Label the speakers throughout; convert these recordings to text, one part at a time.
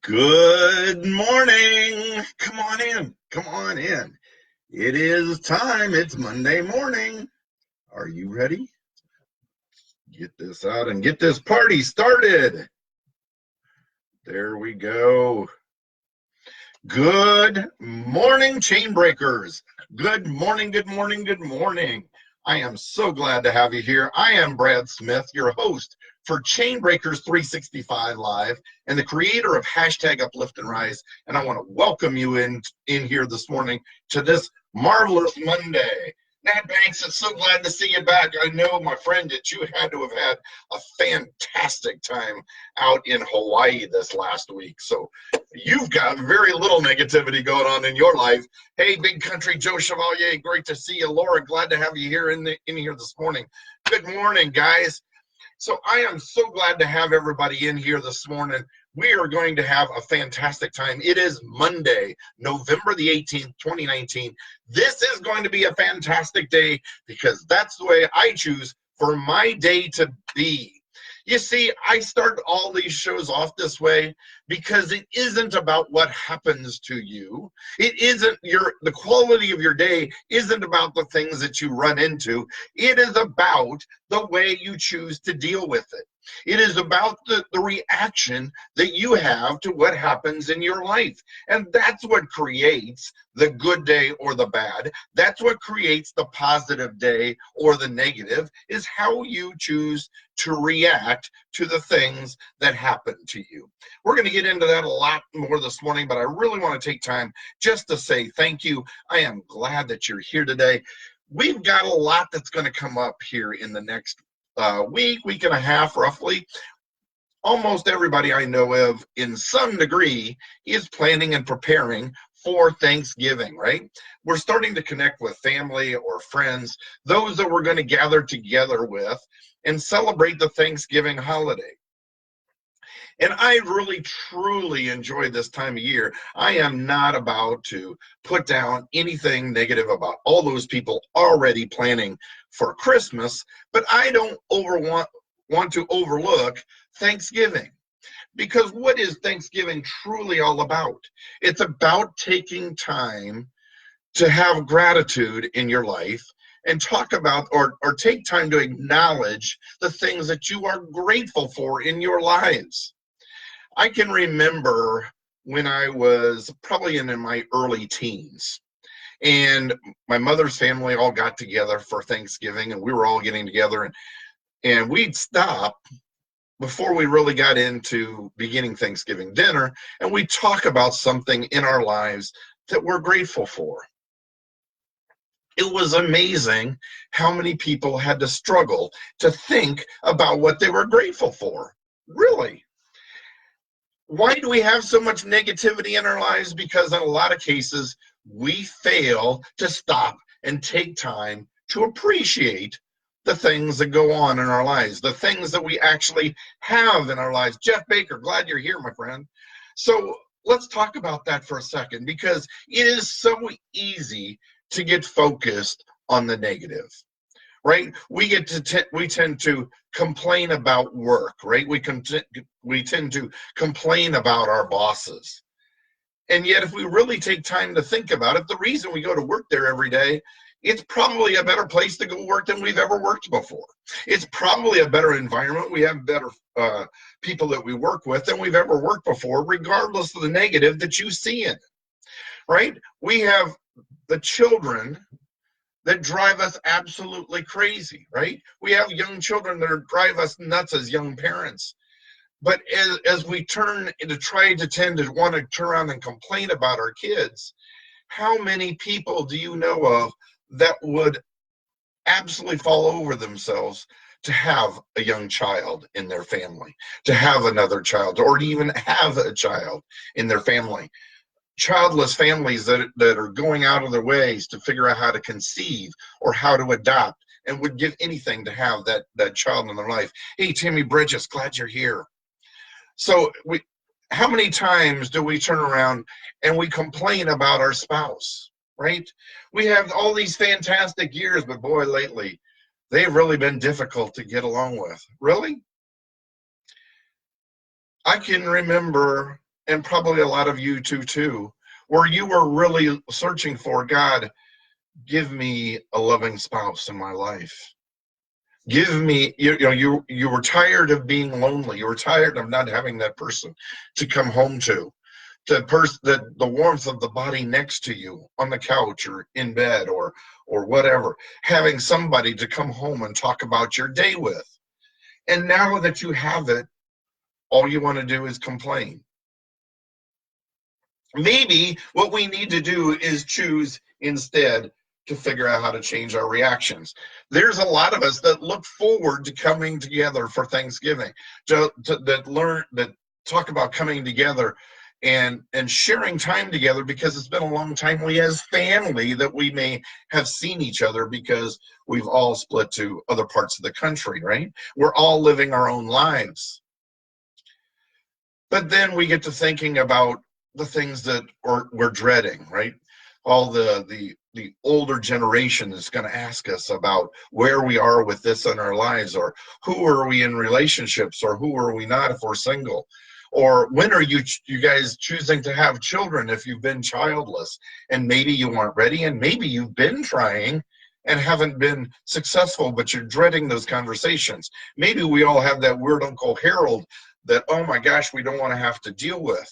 Speaker 1: Good morning. Come on in. Come on in. It is time. It's Monday morning. Are you ready? Get this out and get this party started. There we go. Good morning, Chainbreakers. Good morning, good morning, good morning. I am so glad to have you here. I am Brad Smith, your host for Chainbreakers 365 Live and the creator of hashtag Uplift and Rise. And I want to welcome you in here this morning to this marvelous Monday. Nat Banks, it's so glad to see you back. I know, my friend, that you had to have had a fantastic time out in Hawaii this last week. So you've got very little negativity going on in your life. Hey, Big Country Joe Chevalier, great to see you. Laura, glad to have you here in here this morning. Good morning, guys. So I am so glad to have everybody in here this morning. We are going to have a fantastic time. It is Monday, November the 18th, 2019. This is going to be a fantastic day because that's the way I choose for my day to be. You see, I start all these shows off this way because it isn't about what happens to you. It isn't the quality of your day isn't about the things that you run into. It is about the way you choose to deal with it. It is about the reaction that you have to what happens in your life. And that's what creates the good day or the bad. That's what creates the positive day or the negative, is how you choose to react to the things that happen to you. We're going to get into that a lot more this morning, but I really want to take time just to say thank you. I am glad that you're here today. We've got a lot that's going to come up here in the next week and a half, roughly. Almost everybody I know of, in some degree, is planning and preparing for Thanksgiving, right? We're starting to connect with family or friends, those that we're going to gather together with and celebrate the Thanksgiving holiday. And I really, truly enjoy this time of year. I am not about to put down anything negative about all those people already planning for Christmas, but I don't want to overlook Thanksgiving. Because what is Thanksgiving truly all about? It's about taking time to have gratitude in your life and talk about or take time to acknowledge the things that you are grateful for in your lives. I can remember when I was probably in my early teens, and my mother's family all got together for Thanksgiving, and we were all getting together, and we'd stop before we really got into beginning Thanksgiving dinner, and we'd talk about something in our lives that we're grateful for. It was amazing how many people had to struggle to think about what they were grateful for. Really. Why do we have so much negativity in our lives? Because in a lot of cases, we fail to stop and take time to appreciate the things that go on in our lives, the things that we actually have in our lives. Jeff Baker, glad you're here, my friend. So let's talk about that for a second, because it is so easy to get focused on the negative. Right? We tend to complain about work, right? We tend to complain about our bosses. And yet, if we really take time to think about it, the reason we go to work there every day, it's probably a better place to go work than we've ever worked before. It's probably a better environment. We have better people that we work with than we've ever worked before, regardless of the negative that you see in it, right? We have the children that drive us absolutely crazy, right? We have young children that drive us nuts as young parents. But as we turn to try to tend to want to turn around and complain about our kids, how many people do you know of that would absolutely fall over themselves to have a young child in their family, to have another child, or to even have a child in their family? Childless families that are going out of their ways to figure out how to conceive or how to adopt, and would give anything to have that child in their life. Hey, Timmy Bridges, glad you're here. So how many times do we turn around and we complain about our spouse, right? We have all these fantastic years, but boy, lately, they've really been difficult to get along with. Really? I can remember and probably a lot of you too, where you were really searching for, God, give me a loving spouse in my life. Give me, you were tired of being lonely. You were tired of not having that person to come home to. The warmth of the body next to you on the couch or in bed or whatever, having somebody to come home and talk about your day with. And now that you have it, all you want to do is complain. Maybe what we need to do is choose instead to figure out how to change our reactions. There's a lot of us that look forward to coming together for Thanksgiving, that talk about coming together and sharing time together, because it's been a long time we as family that we may have seen each other, because we've all split to other parts of the country, right? We're all living our own lives. But then we get to thinking about the things that we're dreading, right? All the older generation is going to ask us about where we are with this in our lives, or who are we in relationships, or who are we not if we're single, or when are you guys choosing to have children if you've been childless, and maybe you aren't ready, and maybe you've been trying and haven't been successful, but you're dreading those conversations. Maybe we all have that weird Uncle Harold that, oh my gosh, we don't want to have to deal with.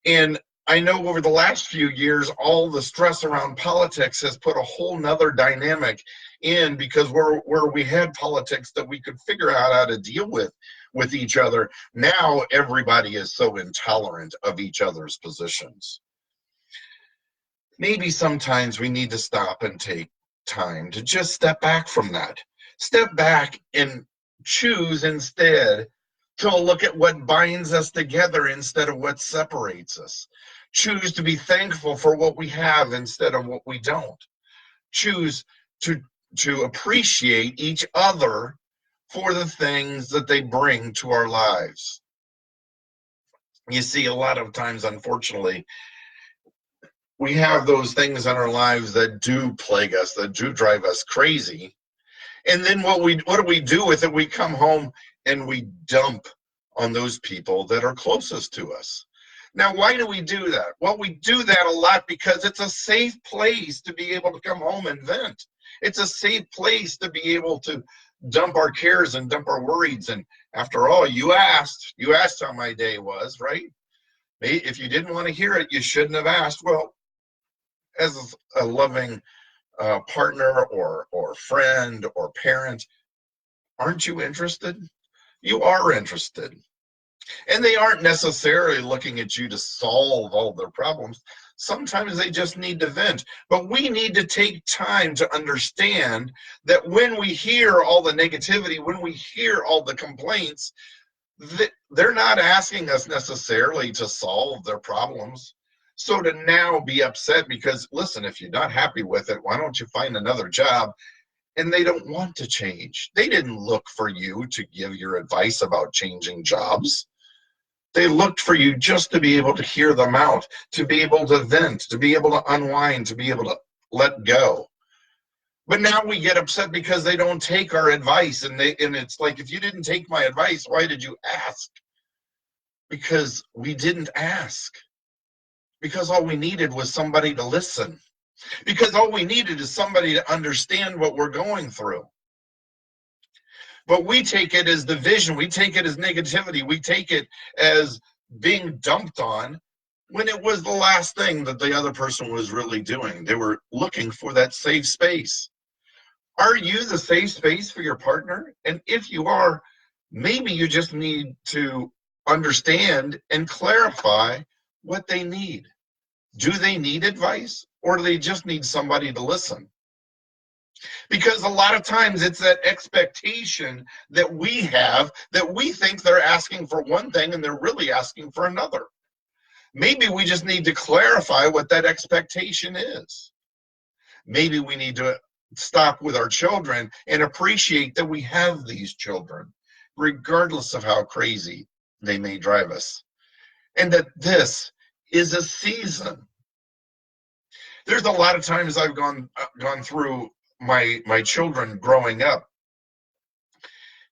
Speaker 1: And I know over the last few years, all the stress around politics has put a whole nother dynamic in, because where we had politics that we could figure out how to deal with each other, now everybody is so intolerant of each other's positions. Maybe sometimes we need to stop and take time to just step back from that. Step back and choose instead to look at what binds us together instead of what separates us. Choose to be thankful for what we have instead of what we don't. Choose to appreciate each other for the things that they bring to our lives. You see, a lot of times, unfortunately, we have those things in our lives that do plague us, that do drive us crazy. And then what do we do with it? We come home and we dump on those people that are closest to us. Now, why do we do that? Well, we do that a lot because it's a safe place to be able to come home and vent. It's a safe place to be able to dump our cares and dump our worries. And after all, you asked how my day was, right? If you didn't want to hear it, you shouldn't have asked. Well, as a loving partner or friend or parent, aren't you interested? You are interested. And they aren't necessarily looking at you to solve all their problems. Sometimes they just need to vent. But we need to take time to understand that when we hear all the negativity, when we hear all the complaints, they're not asking us necessarily to solve their problems. So to now be upset because, listen, if you're not happy with it, why don't you find another job? And they don't want to change. They didn't look for you to give your advice about changing jobs. They looked for you just to be able to hear them out, to be able to vent, to be able to unwind, to be able to let go. But now we get upset because they don't take our advice. And it's like, if you didn't take my advice, why did you ask? Because we didn't ask. Because all we needed was somebody to listen. Because all we needed is somebody to understand what we're going through. But we take it as division. We take it as negativity. We take it as being dumped on when it was the last thing that the other person was really doing. They were looking for that safe space. Are you the safe space for your partner? And if you are, maybe you just need to understand and clarify what they need. Do they need advice, or do they just need somebody to listen? Because a lot of times it's that expectation that we have that we think they're asking for one thing and they're really asking for another. Maybe we just need to clarify what that expectation is. Maybe we need to stop with our children and appreciate that we have these children, regardless of how crazy they may drive us. And that this is a season. There's a lot of times I've gone through my children growing up,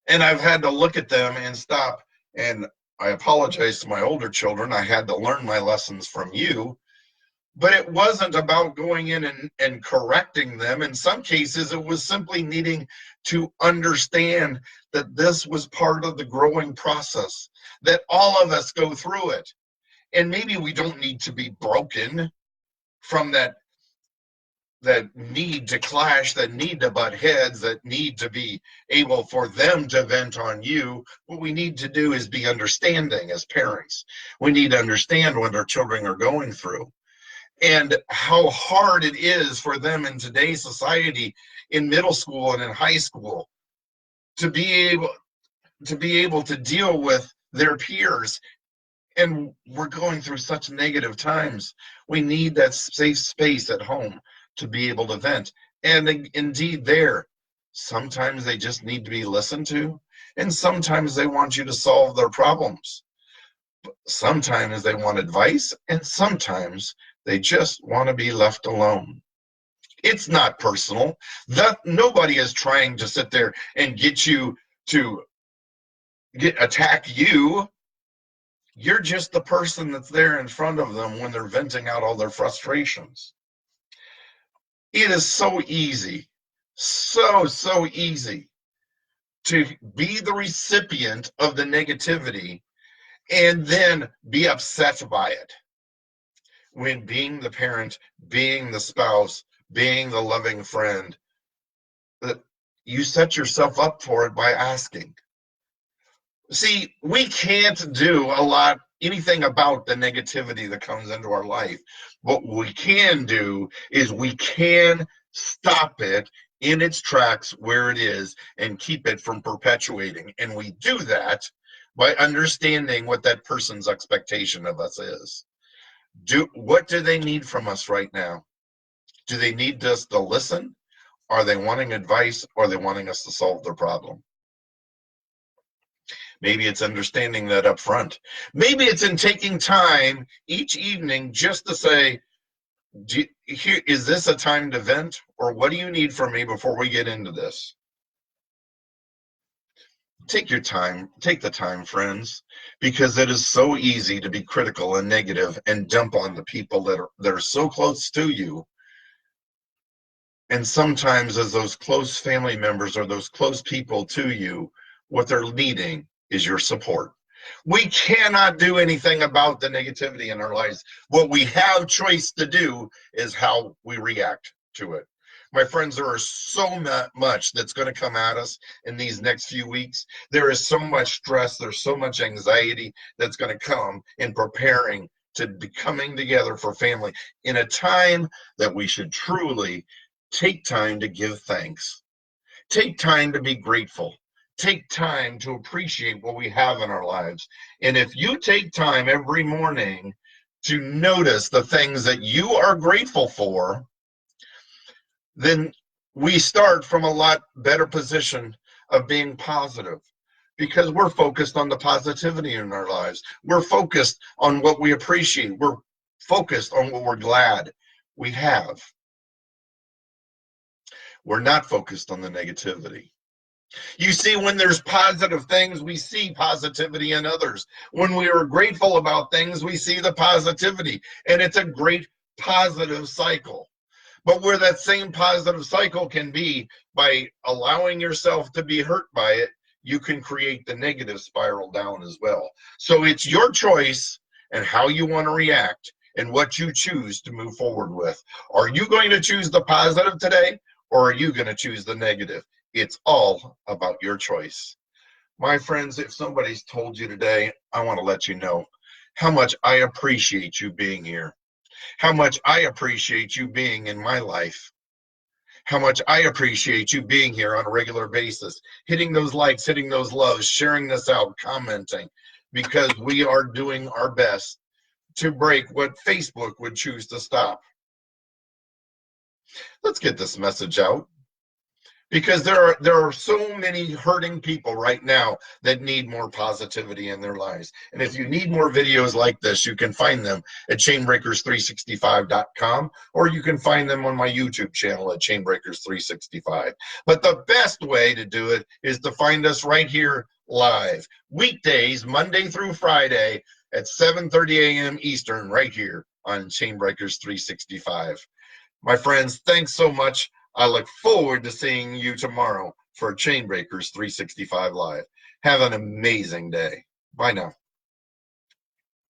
Speaker 1: and I've had to look at them and stop and I apologize to my older children. I had to learn my lessons from you. But it wasn't about going in and correcting them. In some cases, it was simply needing to understand that this was part of the growing process, that all of us go through it. And maybe we don't need to be broken from that need to clash, that need to butt heads, that need to be able for them to vent on you. What we need to do is be understanding as parents. We need to understand what our children are going through and how hard it is for them in today's society, in middle school and in high school, to be able to deal with their peers. And we're going through such negative times. We need that safe space at home to be able to vent. And indeed, sometimes they just need to be listened to, and sometimes they want you to solve their problems. Sometimes they want advice, and sometimes they just want to be left alone. It's not personal. Nobody is trying to sit there and get you to attack you. You're just the person that's there in front of them when they're venting out all their frustrations. It is so easy, so easy to be the recipient of the negativity and then be upset by it. When being the parent, being the spouse, being the loving friend, that you set yourself up for it by asking. See, we can't do anything about the negativity that comes into our life. What we can do is we can stop it in its tracks where it is and keep it from perpetuating. And we do that by understanding what that person's expectation of us is. What do they need from us right now? Do they need us to listen? Are they wanting advice? Or are they wanting us to solve their problem? Maybe it's understanding that up front. Maybe it's in taking time each evening just to say, is this a time to vent? Or what do you need from me before we get into this? Take your time. Take the time, friends, because it is so easy to be critical and negative and dump on the people that are so close to you. And sometimes as those close family members or those close people to you, what they're needing is your support. We cannot do anything about the negativity in our lives. What we have choice to do is how we react to it. My friends, there is so much that's going to come at us in these next few weeks. There is so much stress. There's so much anxiety that's going to come in preparing to be coming together for family in a time that we should truly take time to give thanks. Take time to be grateful. Take time to appreciate what we have in our lives. And if you take time every morning to notice the things that you are grateful for, then we start from a lot better position of being positive, because we're focused on the positivity in our lives. We're focused on what we appreciate. We're focused on what we're glad we have. We're not focused on the negativity. You see, when there's positive things, we see positivity in others. When we are grateful about things, we see the positivity, and it's a great positive cycle. But where that same positive cycle can be by allowing yourself to be hurt by it, you can create the negative spiral down as well. So it's your choice and how you want to react and what you choose to move forward with. Are you going to choose the positive today, or are you going to choose the negative? It's all about your choice. My friends, if somebody's told you today, I want to let you know how much I appreciate you being here, how much I appreciate you being in my life, how much I appreciate you being here on a regular basis, hitting those likes, hitting those loves, sharing this out, commenting, because we are doing our best to break what Facebook would choose to stop. Let's get this message out. because there are so many hurting people right now that need more positivity in their lives. And if you need more videos like this, you can find them at chainbreakers365.com, or you can find them on my YouTube channel at Chainbreakers365. But the best way to do it is to find us right here live, weekdays, Monday through Friday at 7:30 a.m. Eastern, right here on Chainbreakers 365. My friends, thanks so much. I look forward to seeing you tomorrow for Chainbreakers 365 Live. Have an amazing day. Bye now.